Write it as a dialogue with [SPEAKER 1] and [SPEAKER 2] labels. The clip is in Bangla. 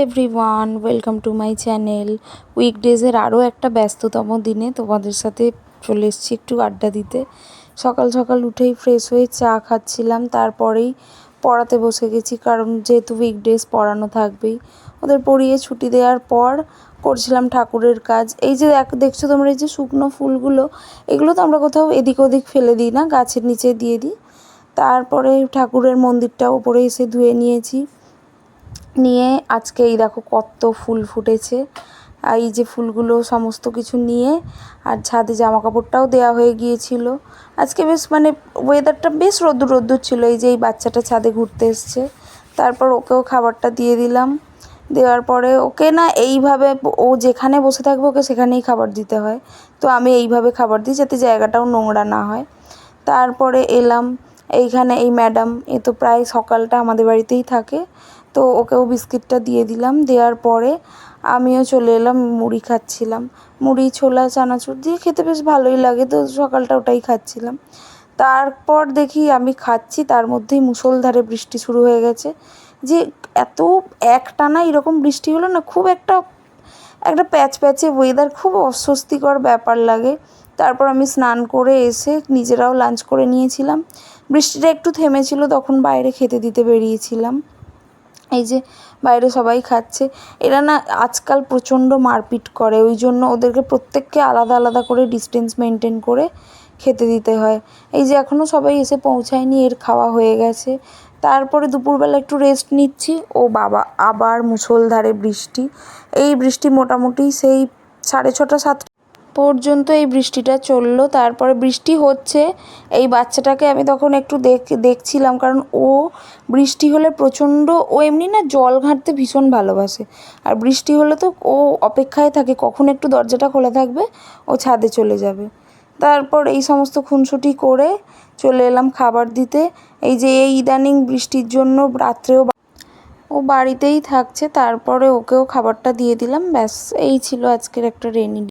[SPEAKER 1] Everyone, welcome to my channel. উইকডেজের আরও একটা ব্যস্ততম দিনে তোমাদের সাথে চলে এসেছি একটু আড্ডা দিতে। সকাল সকাল উঠেই ফ্রেশ হয়ে চা খাচ্ছিলাম, তারপরেই পড়াতে বসে গেছি, কারণ যেহেতু উইকডেজ পড়ানো থাকবেই। ওদের পড়িয়ে ছুটি দেওয়ার পর করছিলাম ঠাকুরের কাজ। এই যে দেখছো তোমরা, এই যে শুকনো ফুলগুলো, এগুলো তো আমরা কোথাও এদিক ওদিক ফেলে দিই না, গাছের নিচে দিয়ে দিই। তারপরে ঠাকুরের মন্দিরটা ওপরে এসে ধুয়ে নিয়েছি, নিয়ে আজকে এই দেখো কত ফুল ফুটেছে। এই যে ফুলগুলো সমস্ত কিছু নিয়ে, আর ছাদে জামা কাপড়টাও দেওয়া হয়ে গিয়েছিল। আজকে বেশ ওয়েদারটা বেশ রোদ্দুর রোদ্দুর ছিল। এই যে এই বাচ্চাটা ছাদে ঘুরতে এসছে, তারপর ওকেও খাবারটা দিয়ে দিলাম। দেওয়ার পরে ওকে না এইভাবে, ও যেখানে বসে থাকবে ওকে সেখানেই খাবার দিতে হয়, তো আমি এইভাবে খাবার দিই যাতে জায়গাটাও নোংরা না হয়। তারপরে এলাম এইখানে, এই ম্যাডাম এ তো প্রায় সকালটা আমাদের বাড়িতেই থাকে, তো ওকেও বিস্কিটটা দিয়ে দিলাম। দেওয়ার পরে আমিও চলে এলাম, মুড়ি খাচ্ছিলাম। মুড়ি ছোলা চানাচুর দিয়ে খেতে বেশ ভালোই লাগে, তো সকালটা ওটাই খাচ্ছিলাম। তারপর দেখি আমি খাচ্ছি, তার মধ্যেই মুষলধারে বৃষ্টি শুরু হয়ে গেছে। যে এত একটানা এরকম বৃষ্টি হলো না, খুব একটা প্যাচ প্যাচে ওয়েদার, খুব অস্বস্তিকর ব্যাপার লাগে। তারপর আমি স্নান করে এসে নিজেরাও লাঞ্চ করে নিয়েছিলাম। বৃষ্টিটা একটু থেমেছিল, তখন বাইরে খেতে দিতে বেরিয়েছিলাম। এই যে বাইরে সবাই খাচ্ছে। এরা না আজকাল প্রচণ্ড মারপিট করে, ওই জন্য ওদেরকে প্রত্যেককে আলাদা আলাদা করে ডিস্টেন্স মেনটেন করে খেতে দিতে হয়। এই যে এখনও সবাই এসে পৌঁছায়নি, এর খাওয়া হয়ে গেছে। তারপরে দুপুরবেলা একটু রেস্ট নিচ্ছি। ও বাবা, আবার মুষলধারে বৃষ্টি। এই বৃষ্টি মোটামুটি সেই 6:30 7 পর্যন্ত এই বৃষ্টিটা চললো। তারপরে বৃষ্টি হচ্ছে, এই বাচ্চাটাকে আমি তখন একটু দেখছিলাম, কারণ ও বৃষ্টি হলে প্রচণ্ড, ও এমনি না জল ঘাঁটতে ভীষণ ভালোবাসে, আর বৃষ্টি হলে তো ও অপেক্ষায় থাকে কখন একটু দরজাটা খোলা থাকবে, ও ছাদে চলে যাবে। তারপর এই সমস্ত খুনসুটি করে চলে এলাম খাবার দিতে। এই যে এই ইদানিং বৃষ্টির জন্য রাত্রেও ও বাড়িতেই থাকছে, তারপরে ওকেও খাবারটা দিয়ে দিলাম। ব্যাস, এই ছিল আজকের একটা রেনি